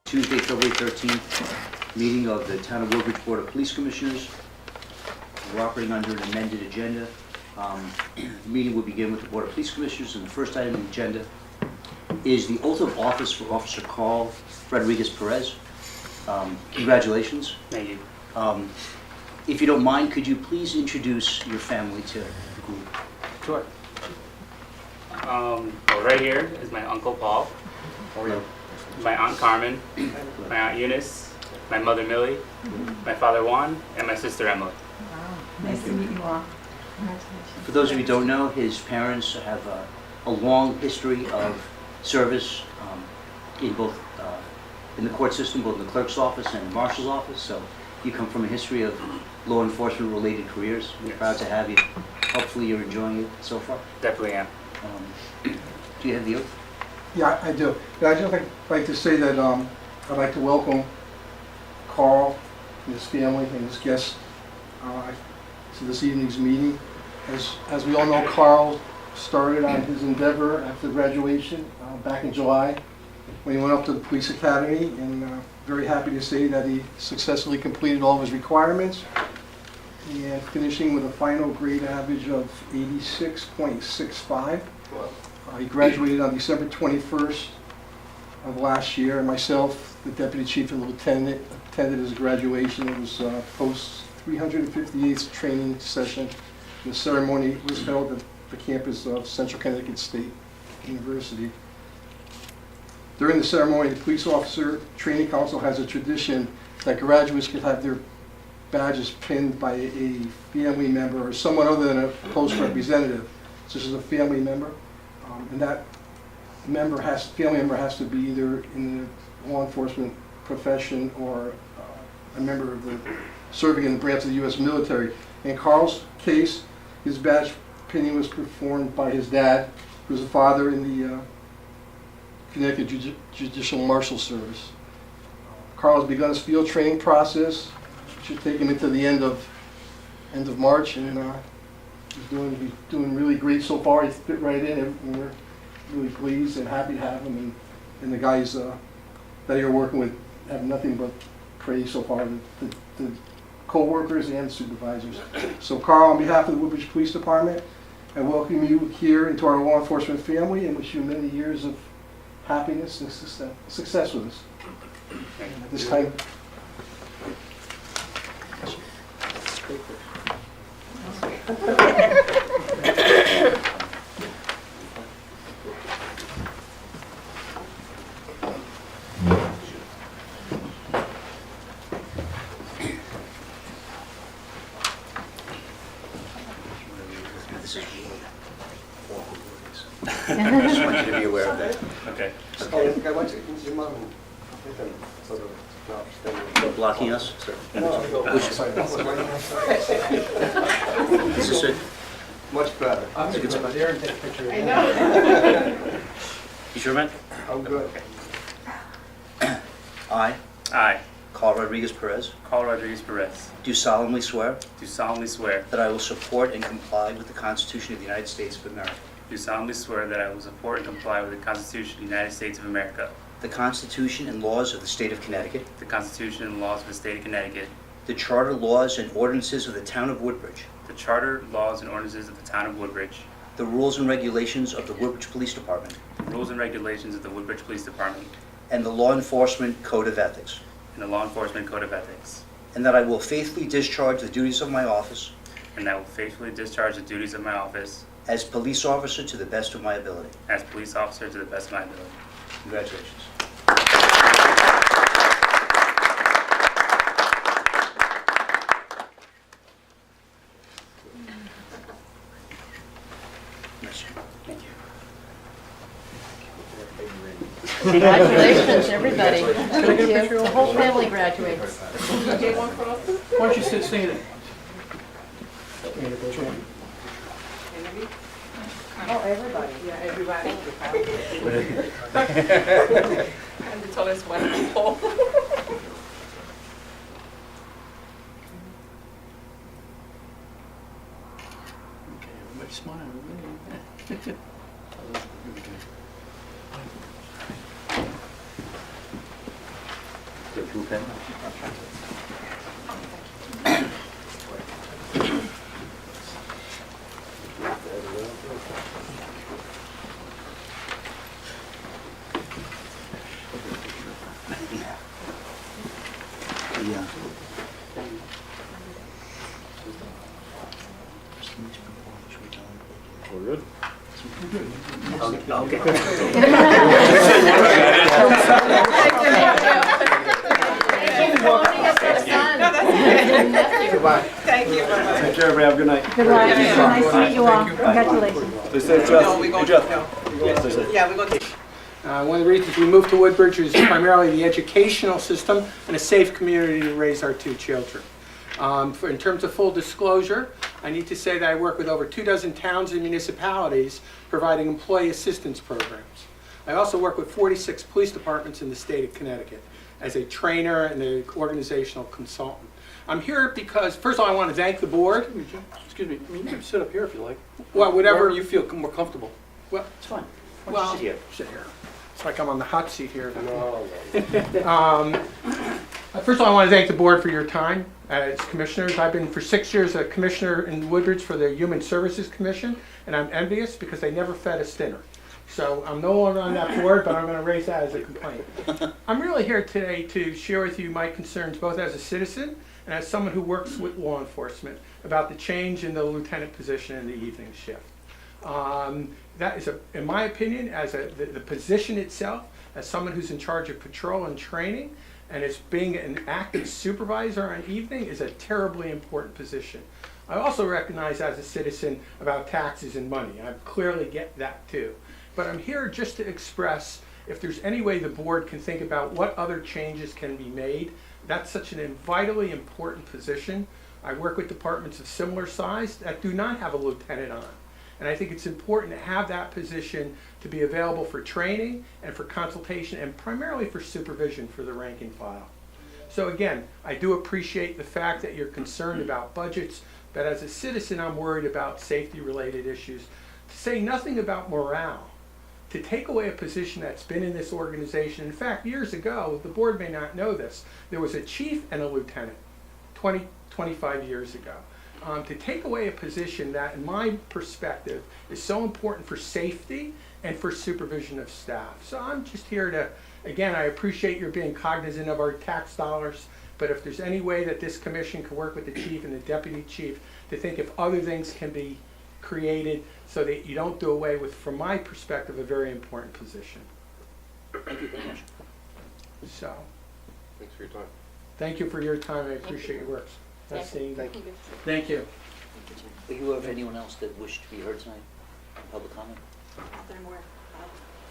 Tuesday, February 13th, meeting of the Town of Woodbridge Board of Police Commissioners. We're operating under an amended agenda. The meeting will begin with the Board of Police Commissioners, and the first item on the agenda is the oath of office for Officer Carl Rodriguez Perez. Congratulations. Thank you. If you don't mind, could you please introduce your family to the group? Sure. Well, right here is my Uncle Paul, my Aunt Carmen, my Aunt Eunice, my mother Millie, my father Juan, and my sister Emily. Nice to meet you all. For those of you who don't know, his parents have a long history of service in both in the court system, both in the clerk's office and the marshal's office. So you come from a history of law enforcement related careers. We're Yes. proud to have you. Hopefully you're enjoying it so far. Definitely am. Do you have the oath? Yeah, I do. Yeah, I'd just like to say that I'd like to welcome Carl and his family and his guests to this evening's meeting. As we all know, Carl started on his endeavor after graduation back in July when he went up to the police academy, and very happy to say that he successfully completed all of his requirements and finishing with a final grade average of 86.65. He graduated on December 21st of last year, and myself, the deputy chief and lieutenant, attended his graduation. It was post 358th training session. The ceremony was held at the campus of Central Connecticut State University. During the ceremony, the Police Officer Training Council has a tradition that graduates could have their badges pinned by a family member or someone other than a post representative, such as a family member. And that family member has to be either in the law enforcement profession or a member of the serving in the branch of the U.S. military. In Carl's case, his badge pinning was performed by his dad, who was a father in the Connecticut Judicial Marshal Service. Carl has begun his field training process. It should take him into the end of March, and he's doing really great so far. He's fit right in, and we're really pleased and happy to have him. And the guys that you're working with have nothing but praise so far, the co-workers and supervisors. So Carl, on behalf of the Woodbridge Police Department, I welcome you here into our law enforcement family and wish you many years of happiness and success with us. And at this time, This is really awkward. I just want you to be aware of that. Okay. Blocking us? This is it. Much better. It's a good spot. I know. You sure, man? I'm good. I, Carl Rodriguez Perez, Carl Rodriguez Perez, do solemnly swear do solemnly swear that I will support and comply with the Constitution of the United States of America, do solemnly swear that I will support and comply with the Constitution of the United States of America, the Constitution and laws of the State of Connecticut, the Constitution and laws of the State of Connecticut, the Charter, laws, and ordinances of the Town of Woodbridge, the Charter, laws, and ordinances of the Town of Woodbridge, the rules and regulations of the Woodbridge Police Department, the rules and regulations of the Woodbridge Police Department, and the Law Enforcement Code of Ethics, and the Law Enforcement Code of Ethics, and that I will faithfully discharge the duties of my office and that I will faithfully discharge the duties of my office as police officer to the best of my ability. as police officer to the best of my ability. Congratulations. Nice. Thank you. Congratulations, everybody. Thank you. The whole family graduates. why don't you sit standing? Oh, everybody. Yeah, everybody. And the tallest one people. Everybody smile. Okay. Yeah. We're good. Okay. Goodbye. Thank you, bye-bye. Take care, everybody. Have a good night. Good luck. Yeah. Nice to meet you all. Congratulations. Stay safe, Jeff. No, we Hey, go, Jeff. no. Stay safe. Yeah, we go to. One of the reasons we moved to Woodbridge is primarily the educational system and a safe community to raise our two children. In terms of full disclosure, I need to say that I work with over 24 towns and municipalities providing employee assistance programs. I also work with 46 police departments in the state of Connecticut as a trainer and an organizational consultant. I'm here because, first of all, I want to thank the board. Excuse me, I mean, you can sit up here if you like. Well, whatever Wherever you feel more comfortable. Well, It's fine. well, Sit here. sit here. It's like I'm on the hot seat here. No. First of all, I want to thank the board for your time as commissioners. I've been for 6 years a commissioner in Woodbridge for the Human Services Commission, and I'm envious because they never fed us dinner. So I'm no longer on that board, but I'm going to raise that as a complaint. I'm really here today to share with you my concerns both as a citizen and as someone who works with law enforcement about the change in the lieutenant position in the evening shift. That is, in my opinion, as the position itself, as someone who's in charge of patrol and training, and as being an active supervisor on evening, is a terribly important position. I also recognize as a citizen about taxes and money. I clearly get that too. But I'm here just to express if there's any way the board can think about what other changes can be made. That's such a vitally important position. I work with departments of similar size that do not have a lieutenant on. And I think it's important to have that position to be available for training and for consultation and primarily for supervision for the rank and file. So again, I do appreciate the fact that you're concerned about budgets, but as a citizen, I'm worried about safety-related issues. To say nothing about morale, to take away a position that's been in this organization. In fact, years ago, the board may not know this, there was a chief and a lieutenant 25 years ago. To take away a position that, in my perspective, is so important for safety and for supervision of staff. So I'm just here to, again, I appreciate your being cognizant of our tax dollars, but if there's any way that this commission can work with the chief and the deputy chief to think if other things can be created so that you don't do away with, from my perspective, a very important position. Thank you very much. So, Thanks for your time. thank you for your time. I appreciate your work. That's the, thank you. Are you aware of anyone else that wished to be heard tonight? Public comment? Nothing more.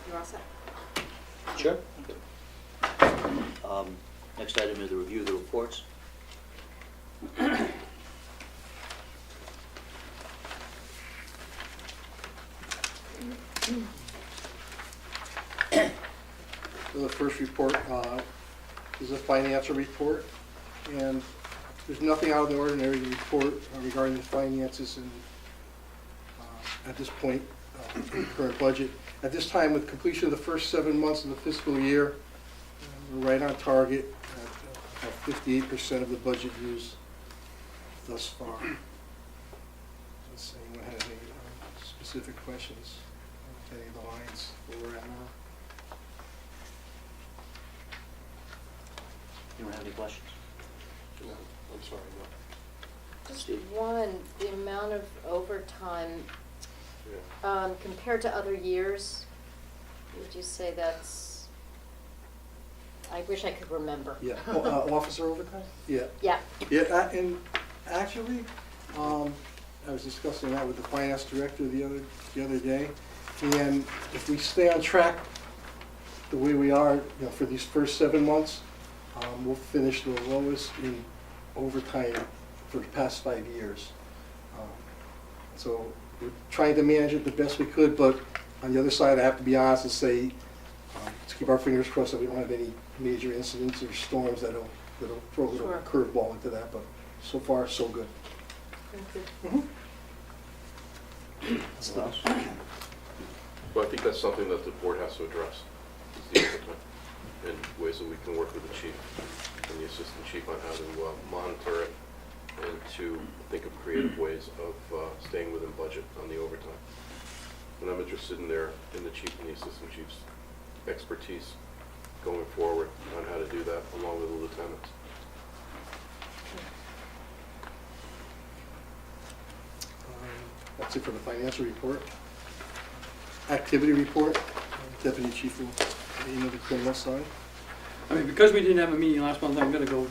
You're all set. Sure. Next item is the review of the reports. So the first report is a financial report, and there's nothing out of the ordinary to report regarding the finances and at this point in the current budget. At this time, with completion of the first 7 months of the fiscal year, we're right on target at about 58% of the budget used thus far. Let's see, anyone has any specific questions on any of the lines where we're at now? Anyone have any questions? No, I'm sorry, no. Just one, the amount of overtime Yeah. compared to other years, would you say that's, I wish I could remember. Yeah, officer overtime? Yeah. Yeah, Yeah, and actually, I was discussing that with the finance director the other day, and if we stay on track the way we are, for these first 7 months, we'll finish the lowest in overtime for the past 5 years. So we're trying to manage it the best we could, but on the other side, I have to be honest and say, to keep our fingers crossed that we don't have any major incidents or storms that'll throw a little Sure. curveball into that, but so far, so good. Anyone else? Well, I think that's something that the board has to address, is the overtime, and ways that we can work with the chief. and the assistant chief on how to monitor it and to think of creative ways of staying within budget on the overtime. And I'm interested in the chief and the assistant chief's expertise going forward on how to do that along with the lieutenants. That's it for the financial report. Activity report, Deputy Chief will, the criminal side. I mean, because we didn't have a meeting last month, I'm going to go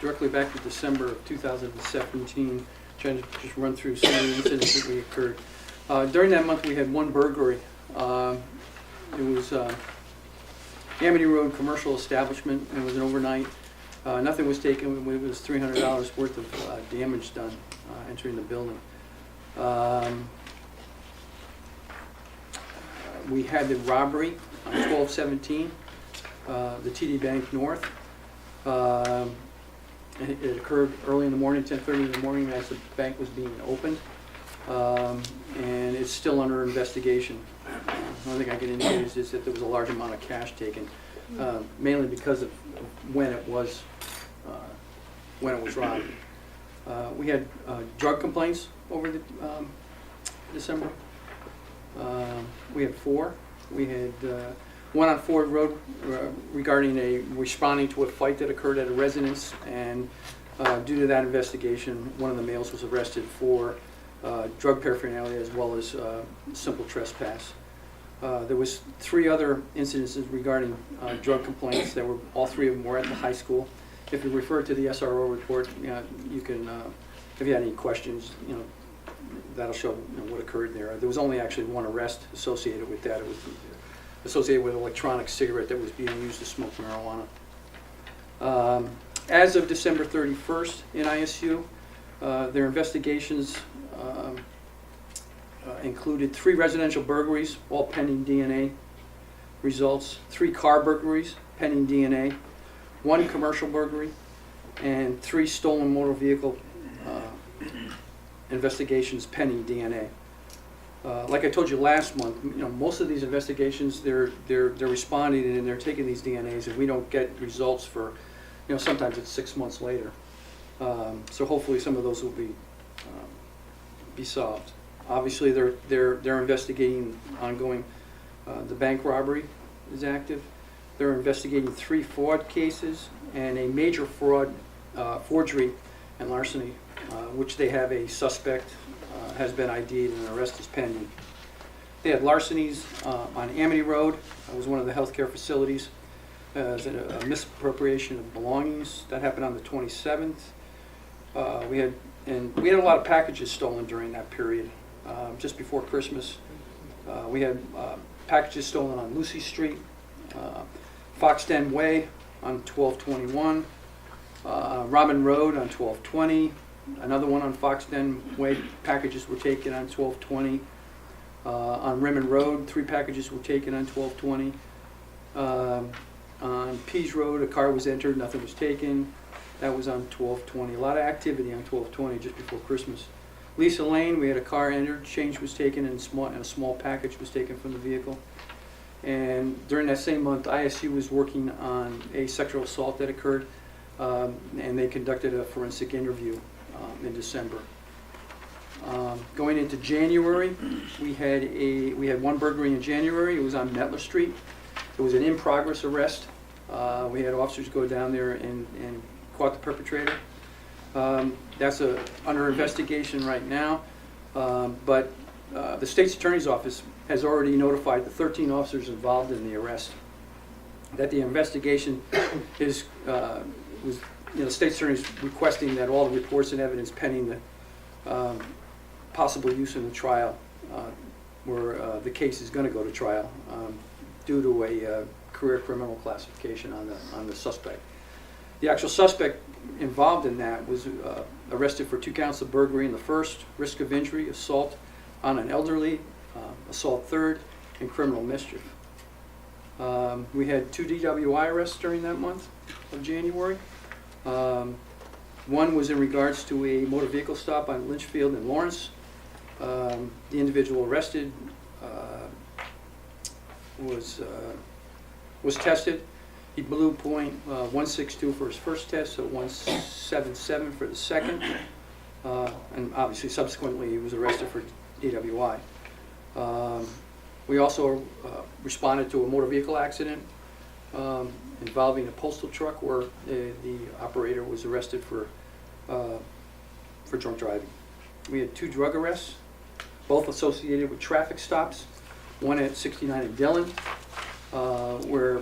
directly back to December of 2017, trying to just run through some of the incidents that we occurred. During that month, we had one burglary. It was Amity Road Commercial Establishment, and it was an overnight. Nothing was taken. It was $300 worth of damage done entering the building. We had the robbery on 12/17. The TD Bank North. It occurred early in the morning, 10:30 in the morning, as the bank was being opened, and it's still under investigation. The only thing I can indicate is that there was a large amount of cash taken, mainly because of when it was robbed. We had drug complaints over the December. We had 4. We had one on Ford Road regarding responding to a fight that occurred at a residence, and due to that investigation, one of the males was arrested for drug paraphernalia as well as simple trespass. There was 3 other incidences regarding drug complaints that were, all 3 of them were at the high school. If you refer to the SRO report, you can, if you had any questions, that'll show what occurred there. There was only actually 1 arrest associated with that. It was associated with an electronic cigarette that was being used to smoke marijuana. As of December 31st in ISU, their investigations included 3 residential burglaries, all pending DNA results, 3 car burglaries, pending DNA, 1 commercial burglary, and 3 stolen motor vehicle investigations pending DNA. Like I told you last month, most of these investigations, they're responding and they're taking these DNAs, and we don't get results for, sometimes it's 6 months later. So hopefully some of those will be solved. Obviously, they're investigating ongoing. The bank robbery is active. They're investigating 3 fraud cases and a major fraud, forgery and larceny, which they have a suspect has been ID'd and an arrest is pending. They had larcenies on Amity Road. It was one of the healthcare facilities. There's a misappropriation of belongings that happened on the 27th. We had a lot of packages stolen during that period, just before Christmas. We had packages stolen on Lucy Street, Foxden Way on 1221, Robin Road on 1220. Another one on Foxden Way, packages were taken on 1220. On Rimmon Road, 3 packages were taken on 1220. On Pease Road, a car was entered, nothing was taken. That was on 1220. A lot of activity on 1220 just before Christmas. Lisa Lane, we had a car entered, change was taken, and a small package was taken from the vehicle. And during that same month, ISU was working on a sexual assault that occurred, and they conducted a forensic interview in December. Going into January, we had 1 burglary in January. It was on Metler Street. It was an in-progress arrest. We had officers go down there and caught the perpetrator. That's under investigation right now, but the state's attorney's office has already notified the 13 officers involved in the arrest that the investigation the state's attorney's requesting that all the reports and evidence pending the possible use in the trial, where the case is going to go to trial, due to a career criminal classification on the suspect. The actual suspect involved in that was arrested for 2 counts of burglary in the first, risk of injury, assault on an elderly, assault third, and criminal mischief. We had 2 DWI arrests during that month of January. One was in regards to a motor vehicle stop on Lynchfield and Lawrence. The individual arrested was tested He blew point 162 for his first test, so 177 for the second. And obviously subsequently he was arrested for DWI. We also responded to a motor vehicle accident involving a postal truck where the operator was arrested for drunk driving. We had 2 drug arrests, both associated with traffic stops. One at 69 in Dillon, where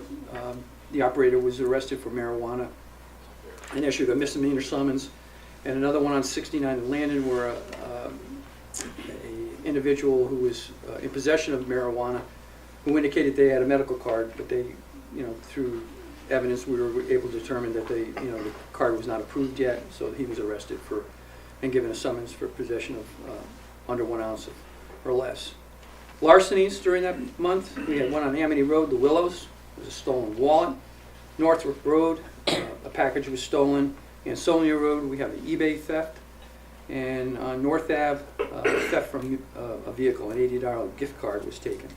the operator was arrested for marijuana and issued a misdemeanor summons. And another one on 69 in Landon, where a individual who was in possession of marijuana, who indicated they had a medical card, but they, through evidence, we were able to determine that the card was not approved yet, so he was arrested for and given a summons for possession of under 1 ounce or less. Larcenies during that month, we had one on Amity Road, the Willows, it was a stolen wallet. Northrop Road, a package was stolen. Ansonia Road, we have an eBay theft. And on North Ave, theft from a vehicle, an $80 gift card was taken.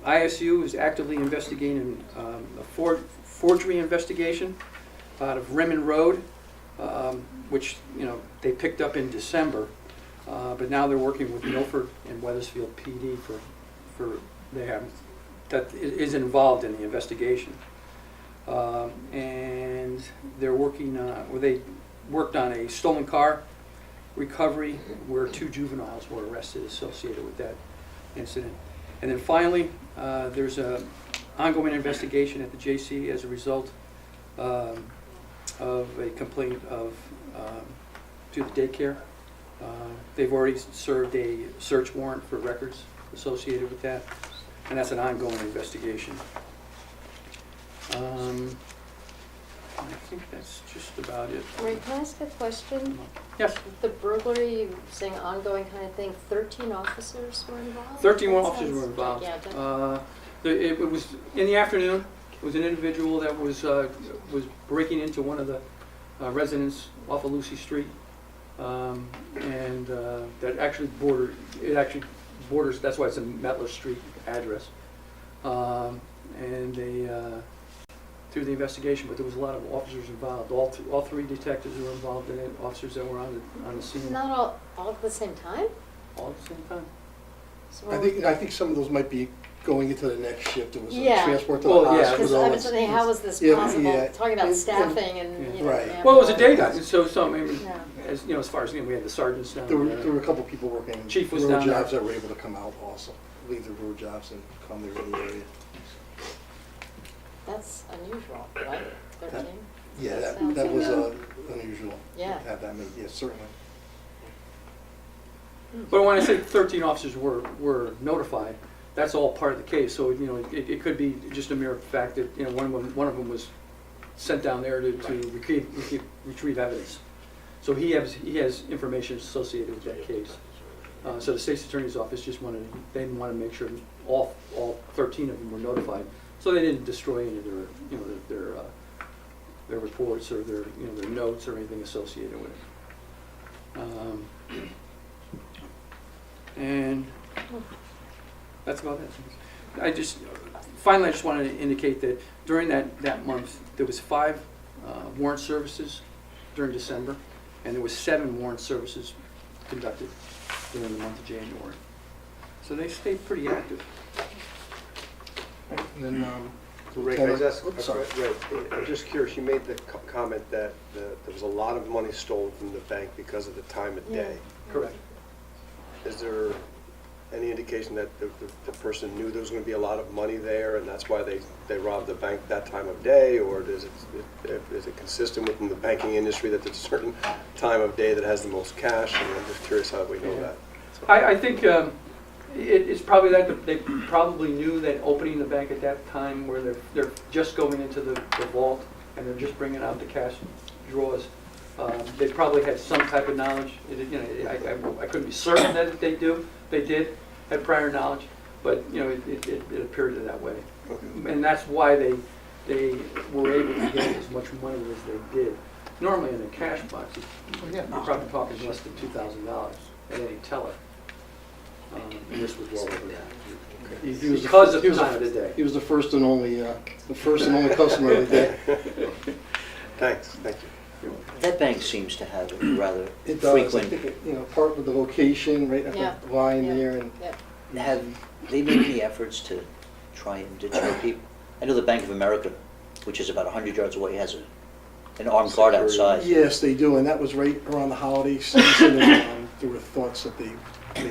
ISU is actively investigating a forgery investigation out of Rimmon Road, which they picked up in December, but now they're working with Milford and Weathersfield PD that is involved in the investigation, and they're working. They worked on a stolen car recovery where 2 juveniles were arrested associated with that incident. And then finally, there's an ongoing investigation at the JC as a result of a complaint to the daycare. They've already served a search warrant for records associated with that, and that's an ongoing investigation. I think that's just about it. Ray, can I ask a question? Yes. The burglary, you saying ongoing kind of thing, 13 officers were involved? 13 That officers were sounds involved. gigantic. It was in the afternoon. It was an individual that was breaking into one of the residents off of Lucy Street, and that actually borders. That's why it's a Metler Street address. And they through the investigation, but there was a lot of officers involved. All 3 detectives were involved in it. Officers that were on the scene. Not all at the same time? All at the same time. So I think some of those might be going into the next shift. It was Yeah. transport to the Well, yeah. hospital. because I was thinking, how is this Yeah, possible? yeah. Talking about And- staffing and, Right. yeah. Well, it was a daytime, so I mean, Yeah. as far as we had the sergeants down There there. were a couple people working Chief was road down there. jobs that were able to come out also, leave their road jobs and come there in the area. That's unusual, right? 13? Yeah, Sounds that was like- unusual. Yeah. To have that many, yes, certainly. But when I say 13 officers were notified, that's all part of the case. So it could be just a mere fact that one of them was sent down there to retrieve evidence. So he has information associated with that case. So the state's attorney's office just wanted to make sure all 13 of them were notified, so they didn't destroy any of their reports or their notes or anything associated with it. And that's about it. Finally, I just wanted to indicate that during that month, there was 5 warrant services during December, and there was 7 warrant services conducted during the month of January. So they stayed pretty active. And then, Ray, can I Lieutenant- just, oops, sorry. Ray, I'm just curious, you made the comment that there was a lot of money stolen from the bank because of the time of Yeah. day. Correct. Is there any indication that the person knew there was going to be a lot of money there, and that's why they robbed the bank that time of day, or is it consistent within the banking industry that there's a certain time of day that has the most cash? And I'm just curious how we know Yeah. that. I think it's probably that they probably knew that opening the bank at that time where they're just going into the vault and they're just bringing out the cash drawers. They probably had some type of knowledge. I couldn't be certain that they did have prior knowledge, but it appeared that way. And that's why they were able to get as much money as they did. Normally in a cash box, you're probably talking less than $2,000 at any teller. And this was well over that. He was the Because fir- of he was time of the day. He was the first and only customer of the day. Thanks, thank you. That bank seems to have a rather It does, I frequent. think, part with the location, right Yeah, at the line yeah. there, and Yep. Have they made any efforts to try and deter people? I know the Bank of America, which is about 100 yards away, has an armed guard Security. outside. yes, they do, and that was right around the holiday season, and there were thoughts that they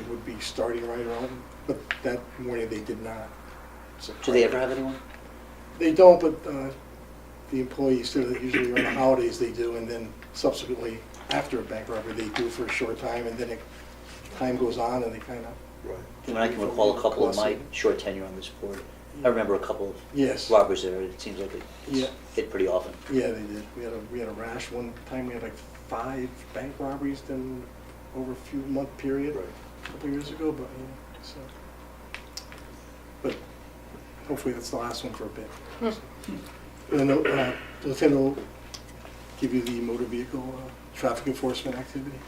would be starting right around, but that morning they did not. So- Do they ever have anyone? They don't, but the employees do, that usually around the holidays they do, and then subsequently, after a bank robbery, they do for a short time, and then time goes on and they kind of, Right. I mean, I can recall a couple of my short tenure on this board. I remember a couple of yes. robberies there. It seems like Yeah. it hit pretty often. Yeah, they did. We had a rash one time. We had like 5 bank robberies then over a few month period Right. a couple years ago. But but hopefully that's the last one for a bit. And then the lieutenant will give you the motor vehicle traffic enforcement activity.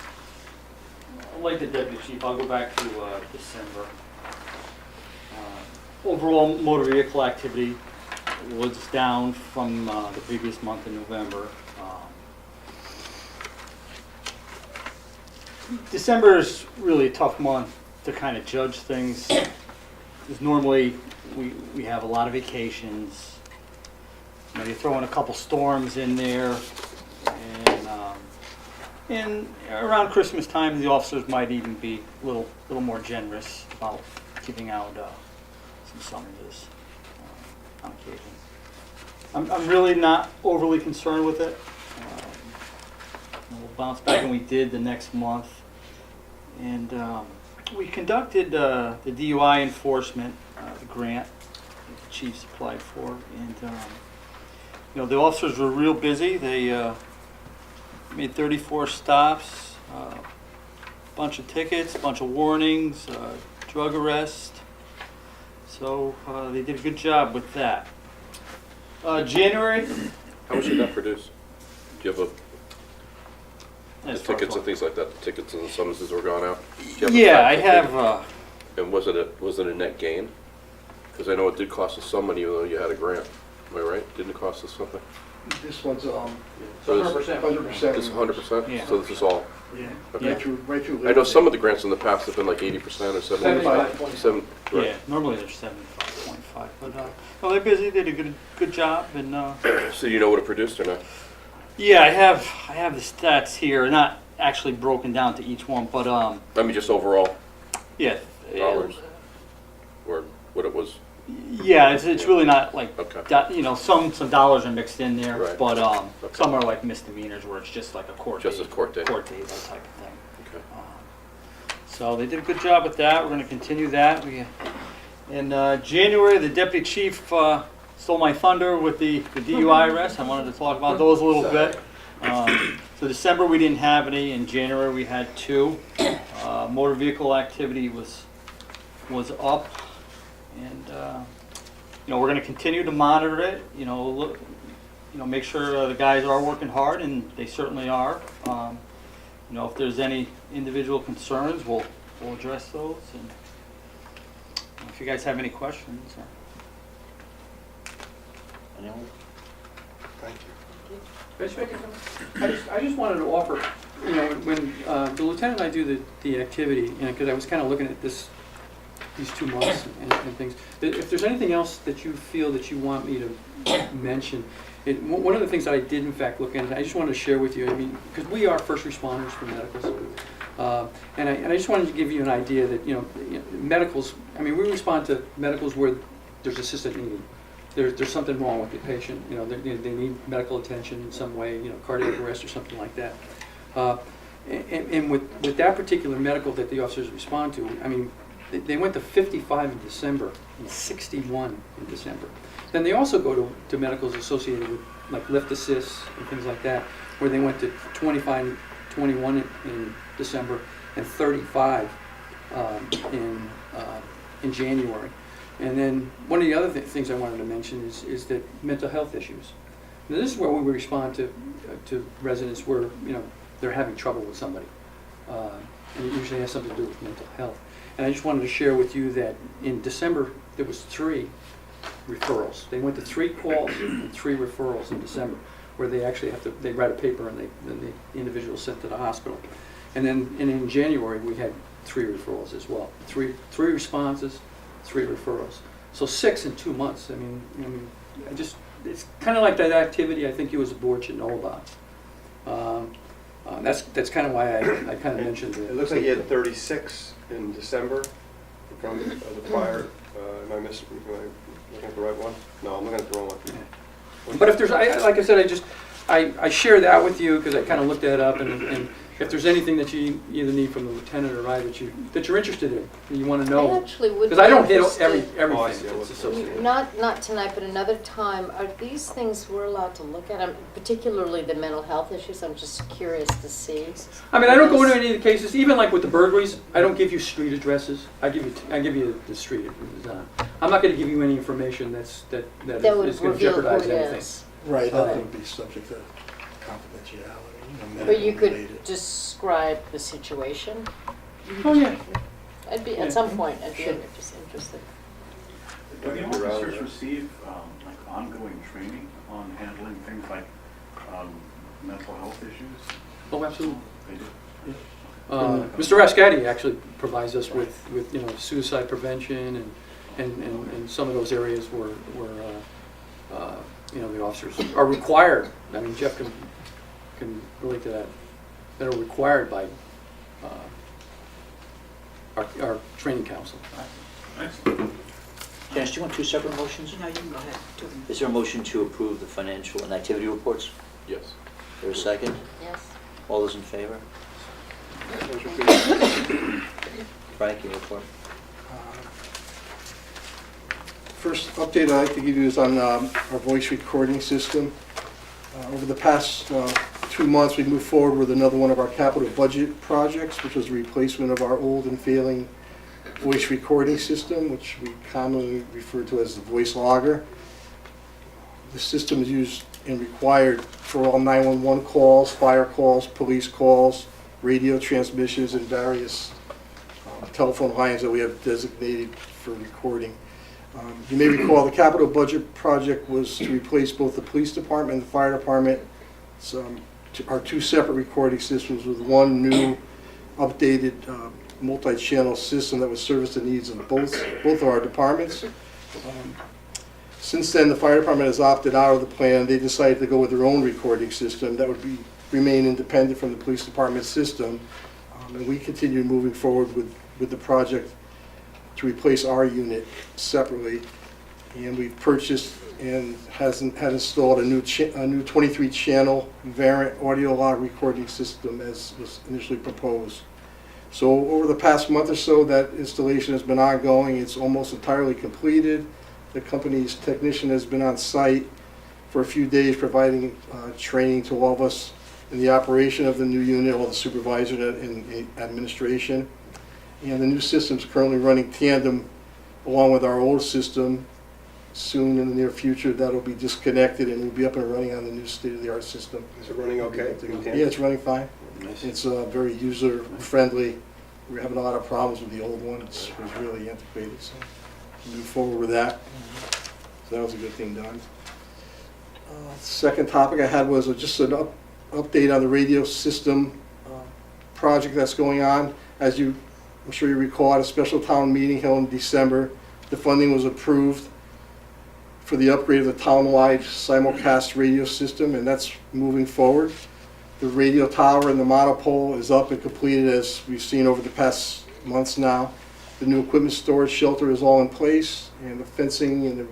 Like the deputy chief, I'll go back to December. Overall motor vehicle activity was down from the previous month in November. December is really a tough month to kind of judge things, because normally we have a lot of vacations. You know, you throw in a couple storms in there, and around Christmas time, the officers might even be a little more generous about giving out some summonses on occasion. I'm really not overly concerned with it. We'll bounce back, and we did the next month. And we conducted the DUI enforcement, the grant that the chiefs applied for. And, you know, the officers were real busy. They made 34 stops, bunch of tickets, bunch of warnings, drug arrest. So they did a good job with that. January. How much did that produce? Do you have the as far as tickets and what- things like that, the tickets and the summonses were gone out? Do you have a Yeah, I fact figure? have. And was it a net gain? Because I know it did cost us some money, even though you had a grant. Am I right? Didn't it cost us something? This one's So this 100%. is 100%? Yeah. So this is all? Yeah. Okay. Right through. I know some of the grants in the past have been like 80% or 75. 75. Yeah, Right. normally they're 75.5, but no, they're busy. They did a good job, and So you know what it produced or not? yeah, I have the stats here, not actually broken down to each one, but I mean, just overall yeah, dollars, or what it was. yeah, it's really not like Okay. you know, some dollars are mixed in there, Right. but Okay. some are like misdemeanors where it's just like a court Just date, a court date. that type of thing. Okay. So they did a good job with that. We're going to continue that. In January, the deputy chief stole my thunder with the DUI arrests. I wanted to talk about those a little bit. So December we didn't have any. In January we had 2. Motor vehicle activity was up, and you know, we're going to continue to monitor it. You know, look, you know, make sure the guys are working hard, and they certainly are. You know, if there's any individual concerns, we'll address those. And if you guys have any questions. Anyone? Thank you. I just wanted to offer, you know, when the lieutenant and I do the activity, you know, because I was kind of looking at these 2 months and things. If there's anything else that you feel that you want me to mention, one of the things that I did in fact look at, I just wanted to share with you, I mean, because we are first responders for medicals. And I just wanted to give you an idea that, you know, medicals, I mean, we respond to medicals where there's assistant needed. There's something wrong with the patient, you know, they need medical attention in some way, you know, cardiac arrest or something like that. And with that particular medical that the officers respond to, I mean, they went to 55 in December and 61 in December. Then they also go to medicals associated with like lift assists and things like that, where they went to 25, 21 in December and 35 in January. And then one of the other things I wanted to mention is that mental health issues. Now this is where we respond to residents where, you know, they're having trouble with somebody. And it usually has something to do with mental health. And I just wanted to share with you that in December, there was 3 referrals. They went to 3 calls and 3 referrals in December, where they actually they write a paper and then the individual is sent to the hospital. And then in January, we had 3 referrals as well. Three responses, 3 referrals. So 6 in 2 months. I mean, it's kind of like that activity I think you as a board should know about. That's kind of why I kind of mentioned it. It looks like you had 36 in December from the prior, am I looking at the right one? No, I'm looking at the wrong one. But if there's, like I said, I share that with you because I kind of looked that up, and if there's anything that you either need from the lieutenant or I that you're interested in, and you want to I know, actually would be because I don't hit interested- everything Oh, I see. that's associated. Not tonight, but another time, are these things we're allowed to look at? Particularly the mental health issues, I'm just curious to see. I mean, I don't go into any of the cases, even like with the burglaries, I don't give you street addresses. I give you the street it was on. I'm not going to give you any information that That is would going to reveal who jeopardize it anything. is. Right, Right. that would be subject to confidentiality. But you medical related. could describe the situation? Oh, yeah. At some point, I'd be just interested. Do the Around there. officers receive like ongoing training on handling things like mental health issues? Oh, absolutely. They do? Mr. Rascati actually provides us with suicide prevention and some of those areas where the officers are required. I mean, Jeff can relate to that are required by our training council. Excellent. Janice, do you want 2 separate motions? No, you can go ahead. Do them. Is there a motion to approve the financial and activity reports? Yes. Is there a second? Yes? All those in favor? Motion approved. Frank, your report. First update I'd like to give you is on our voice recording system. Over the past 2 months, we moved forward with another one of our capital budget projects, which was the replacement of our old and failing voice recording system, which we commonly refer to as the voice logger. The system is used and required for all 911 calls, fire calls, police calls, radio transmissions, and various telephone lines that we have designated for recording. You may recall the capital budget project was to replace both the police department and the fire department. Our 2 separate recording systems with one new updated multi-channel system that would service the needs of both of our departments. Since then, the fire department has opted out of the plan. They decided to go with their own recording system that would remain independent from the police department system. And we continue moving forward with the project to replace our unit separately. And we've purchased and had installed a new 23-channel Variant audio log recording system as was initially proposed. So over the past month or so, that installation has been ongoing. It's almost entirely completed. The company's technician has been on site for a few days providing training to all of us in the operation of the new unit, all the supervisors and administration. And the new system's currently running tandem along with our old system. Soon in the near future, that'll be disconnected and we'll be up and running on the new state-of-the-art system. Is it running okay? Yeah, it's running fine. It's very user-friendly. We're having a lot of problems with the old one. It was really antiquated, so move forward with that. So that was a good thing done. Second topic I had was just an update on the radio system project that's going on. As I'm sure you recall, at a special town meeting held in December, the funding was approved for the upgrade of the town-wide simulcast radio system, and that's moving forward. The radio tower and the monopole is up and completed, as we've seen over the past months now. The new equipment storage shelter is all in place, and the fencing and the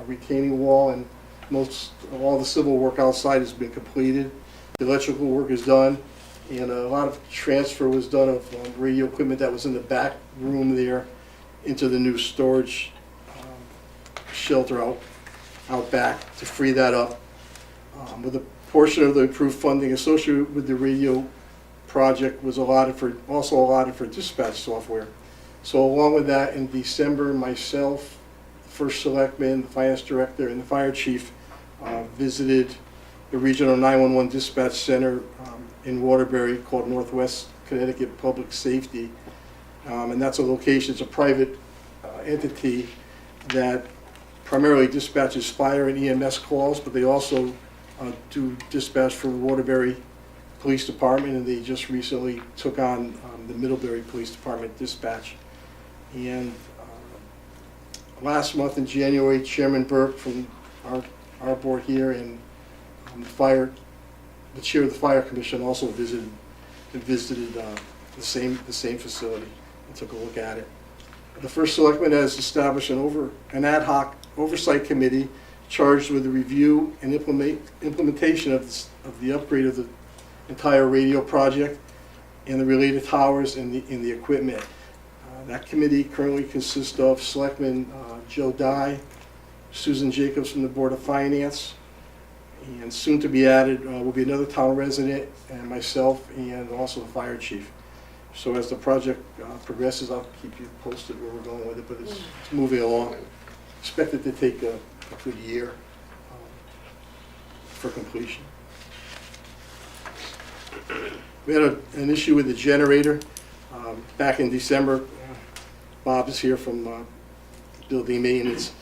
retaining wall and all the civil work outside has been completed. The electrical work is done, and a lot of transfer was done of radio equipment that was in the back room there into the new storage shelter out back to free that up. With a portion of the improved funding associated with the radio project was also allotted for dispatch software. So along with that, in December, myself, the first selectman, the finance director, and the fire chief visited the regional 911 dispatch center in Waterbury called Northwest Connecticut Public Safety. And that's a location, it's a private entity that primarily dispatches fire and EMS calls, but they also do dispatch for the Waterbury Police Department, and they just recently took on the Middlebury Police Department dispatch. And last month in January, Chairman Burke from our board here and the chair of the Fire Commission also visited the same facility and took a look at it. The first selectman has established an ad hoc oversight committee charged with the review and implementation of the upgrade of the entire radio project and the related towers and the equipment. That committee currently consists of Selectman Joe Dye, Susan Jacobs from the Board of Finance, and soon to be added will be another town resident and myself and also the fire chief. So as the project progresses, I'll keep you posted where we're going with it, but it's moving along. Expect it to take a good year for completion. We had an issue with the generator back in December. Bob is here from building maintenance.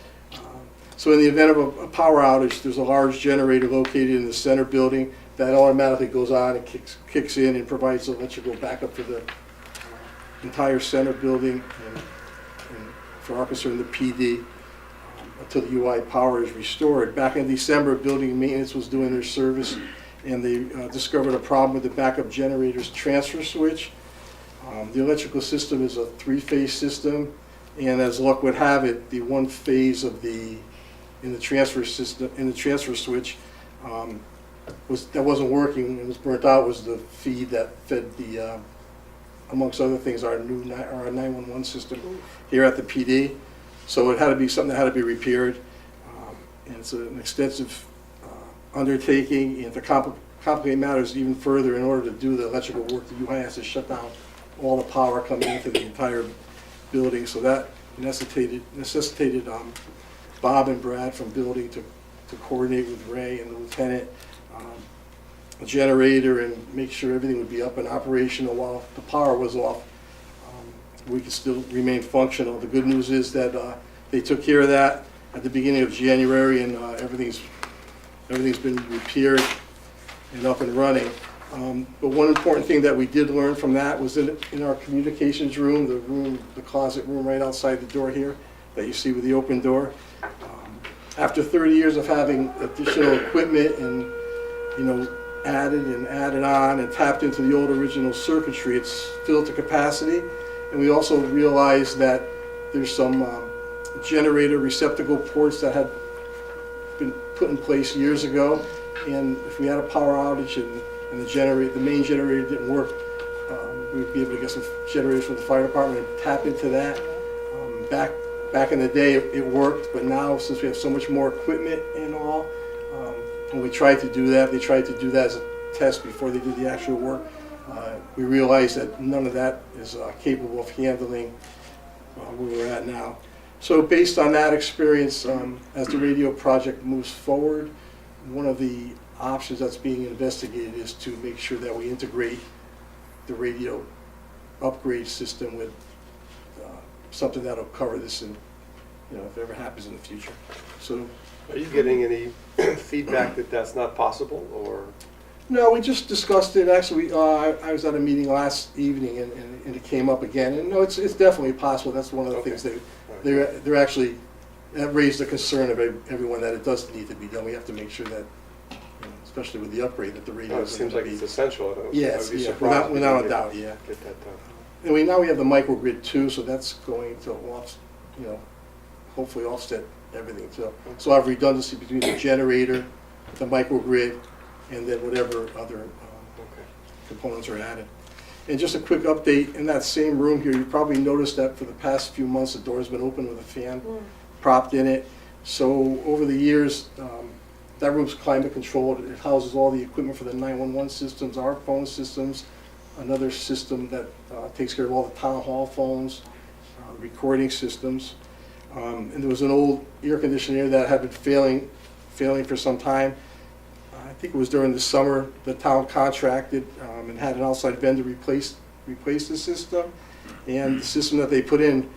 So in the event of a power outage, there's a large generator located in the center building that automatically goes on and kicks in and provides electrical backup for the entire center building and for our concern, the PD, until the UI power is restored. Back in December, building maintenance was doing their service, and they discovered a problem with the backup generator's transfer switch. The electrical system is a three-phase system, and as luck would have it, the one phase of in the transfer switch that wasn't working and was burnt out was the feed that fed the amongst other things our 911 system here at the PD. So it had to be something that had to be repaired, and it's an extensive undertaking. And to complicate matters even further, in order to do the electrical work, the UI has to shut down all the power coming into the entire building. So that necessitated Bob and Brad from building to coordinate with Ray and the lieutenant, a generator, and make sure everything would be up and operational while the power was off. We could still remain functional. The good news is that they took care of that at the beginning of January, and everything's been repaired and up and running. But one important thing that we did learn from that was that in our communications room, the closet room right outside the door here that you see with the open door, after 30 years of having additional equipment and added on and tapped into the old original circuitry, it's filled to capacity. And we also realized that there's some generator receptacle ports that had been put in place years ago, and if we had a power outage and the main generator didn't work, we'd be able to get some generators from the fire department and tap into that. Back in the day, it worked, but now since we have so much more equipment and all, when we tried to do that, they tried to do that as a test before they did the actual work. We realized that none of that is capable of handling where we're at now. So based on that experience, as the radio project moves forward, one of the options that's being investigated is to make sure that we integrate the radio upgrade system with something that'll cover this, and if it ever happens in the future. So, Are you getting any feedback that that's not possible, or? no, we just discussed it. Actually, I was at a meeting last evening, and it came up again. And no, it's definitely possible. That's one of the things they're actually that raised the concern of everyone that it does need to be done. We have to make sure that, especially with the upgrade, that the radio. It seems like it's essential. Yes, I'd be yeah, surprised without if a you doubt, yeah. Get that done. And now we have the microgrid too, so that's going to hopefully offset everything. So I have redundancy between the generator, the microgrid, and then whatever other components are added. And just a quick update, in that same room here, you probably noticed that for the past few months the door's been open with a fan propped in it. So over the years, that room's climate controlled. It houses all the equipment for the 911 systems, our phone systems, another system that takes care of all the town hall phones, recording systems. And there was an old air conditioner that had been failing for some time. I think it was during the summer the town contracted and had an outside vendor replace replace the system. And the system that they put in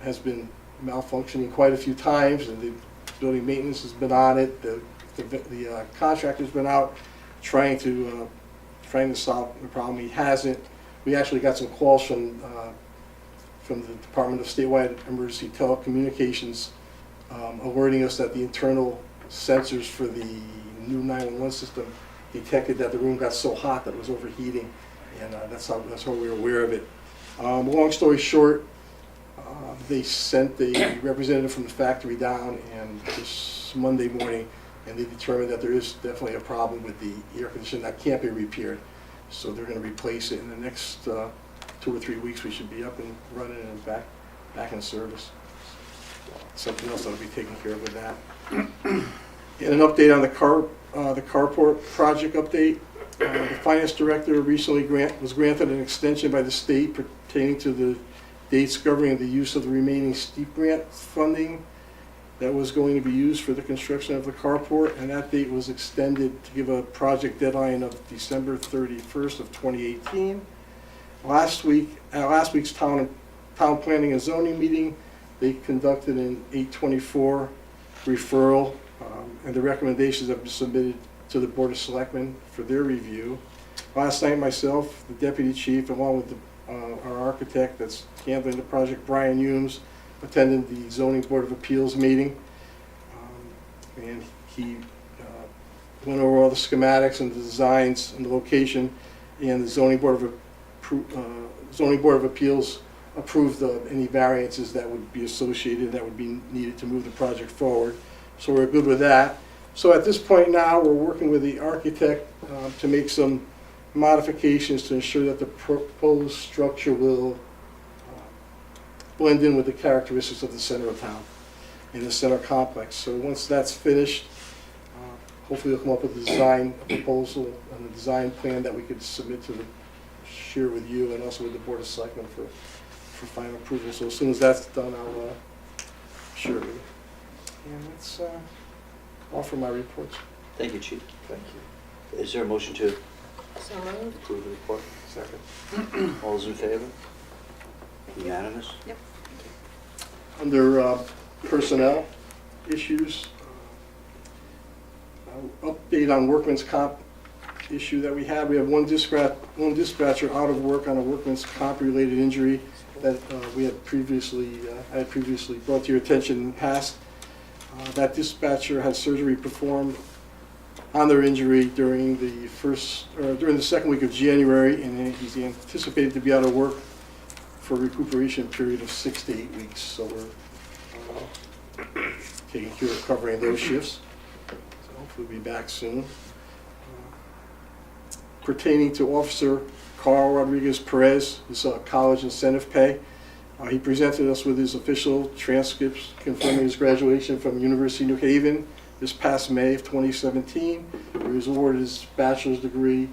has been malfunctioning quite a few times, and the building maintenance has been on it. The contractor's been out trying to solve the problem. He hasn't. We actually got some calls from the Department of Statewide Emergency Telecommunications alerting us that the internal sensors for the new 911 system detected that the room got so hot that it was overheating, and that's how we were aware of it. Long story short, they sent a representative from the factory down and this Monday morning, and they determined that there is definitely a problem with the air conditioning that can't be repaired. So they're going to replace it in the next 2 or 3 weeks. We should be up and running and back in service. Something else that'll be taken care of with that. And an update on the carport project update. The finance director recently was granted an extension by the state pertaining to the dates governing the use of the remaining STEEP grant funding that was going to be used for the construction of the carport, and that date was extended to give a project deadline of December 31st of 2018. Last week's town planning and zoning meeting, they conducted an 824 referral, and the recommendations have been submitted to the Board of Selectmen for their review. Last night, myself, the deputy chief, along with our architect that's handling the project, Brian Humes, attended the Zoning Board of Appeals meeting, and he went over all the schematics and the designs and the location, and the Zoning Board of Appeals approved any variances that would be associated, that would be needed to move the project forward. So we're good with that. So at this point now, we're working with the architect to make some modifications to ensure that the proposed structure will blend in with the characteristics of the center of town in the center complex. So once that's finished, hopefully we'll come up with a design proposal and a design plan that we could submit to share with you and also with the Board of Selectmen for final approval. So as soon as that's done, I'll share it with you. And that's all for my reports. Thank you, Chief. Thank you. Is there a motion to So moved. approve the report? Second. All those in favor? Unanimous? Yep. Under personnel issues, update on workman's comp issue that we have. We have one dispatcher out of work on a workman's comp related injury that I had previously brought to your attention in the past. That dispatcher had surgery performed on their injury during the second week of January, and he's anticipated to be out of work for a recuperation period of 6 to 8 weeks. So we're taking care of covering those shifts. So hopefully we'll be back soon. Pertaining to Officer Carl Rodriguez Perez, his college incentive pay, he presented us with his official transcripts confirming his graduation from University of New Haven this past May of 2017. He was awarded his bachelor's degree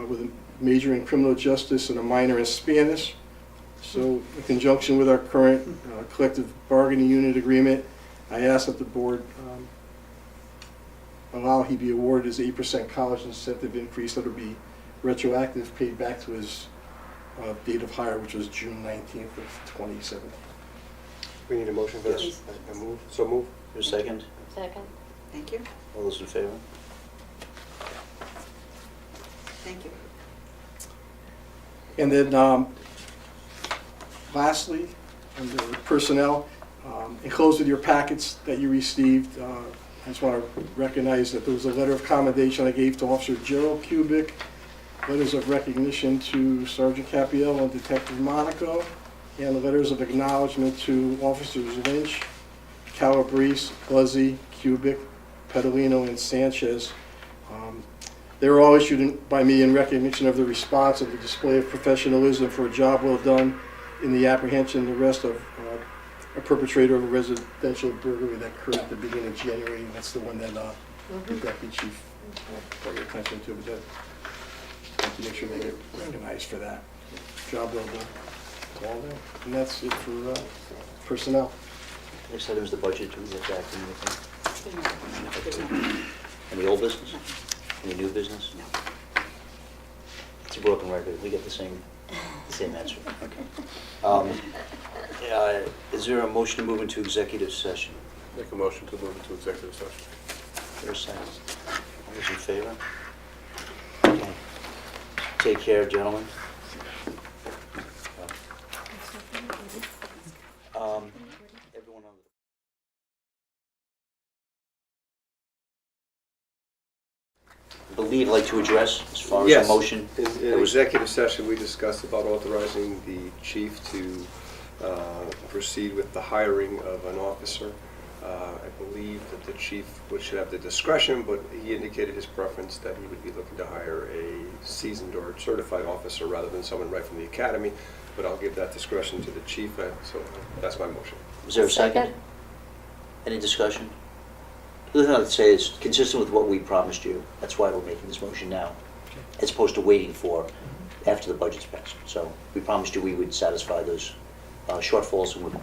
with a major in criminal justice and a minor in Spanish. So in conjunction with our current collective bargaining unit agreement, I asked that the board allow he be awarded his 8% college incentive increase that would be retroactive, paid back to his date of hire, which was June 19th of 2017. We need a motion for this? Yes. I move. So move. Your second? Second. Thank you. All those in favor? Thank you. And then lastly, under personnel, enclosed with your packets that you received, I just want to recognize that there was a letter of commendation I gave to Officer Gerald Kubik, letters of recognition to Sergeant Capiello and Detective Monaco, and letters of acknowledgement to Officers Lynch, Calabrese, Buzzy, Kubik, Pedalino, and Sanchez. They were all issued by me in recognition of the response of the display of professionalism for a job well done in the apprehension and arrest of a perpetrator of a residential burglary that occurred at the beginning of January. And that's the one that the Deputy Chief brought your attention to. But I have to make sure they get recognized for that. Job well done. That's all there. And that's it for personnel. Next item is the budget. Do we get back to anything? Any old business? Any new business? It's a broken record. We get the same Same answer, okay. Is there a motion to move into executive session? Make a motion to move into executive session. Is there a second? All those in favor? Okay. Take care, gentlemen. Everyone on the... I believe I'd like to address as far as Yes. the motion. In executive session, we discussed about authorizing the chief to proceed with the hiring of an officer. I believe that the chief should have the discretion, but he indicated his preference that he would be looking to hire a seasoned or certified officer rather than someone right from the academy. But I'll give that discretion to the chief, so that's my motion. Is there a second? Any discussion? The other thing I'd say is consistent with what we promised you. That's why we're making this motion now, as opposed to waiting for after the budget's passed. So we promised you we would satisfy those shortfalls, and we're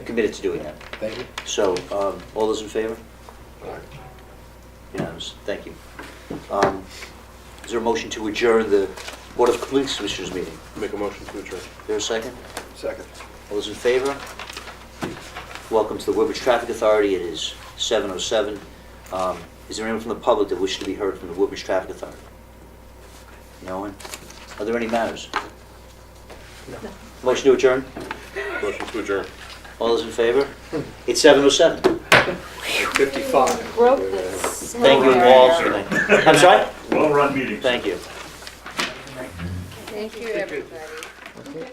committed to doing that. Thank you. So, all those in favor? Unanimous, thank you. Is there a motion to adjourn the Board of Police Commissioners meeting? Make a motion to adjourn. Is there a second? Second. All those in favor? Welcome to the Woodbridge Traffic Authority. It is 7:07. Is there anyone from the public that wishes to be heard from the Woodbridge Traffic Authority? No one? Are there any matters? No. Motion to adjourn? Motion to adjourn. All those in favor? It's 7:07. 55. Broke this. Thank you all. I'm sorry? Well-run meeting. Thank you. Thank you, everybody.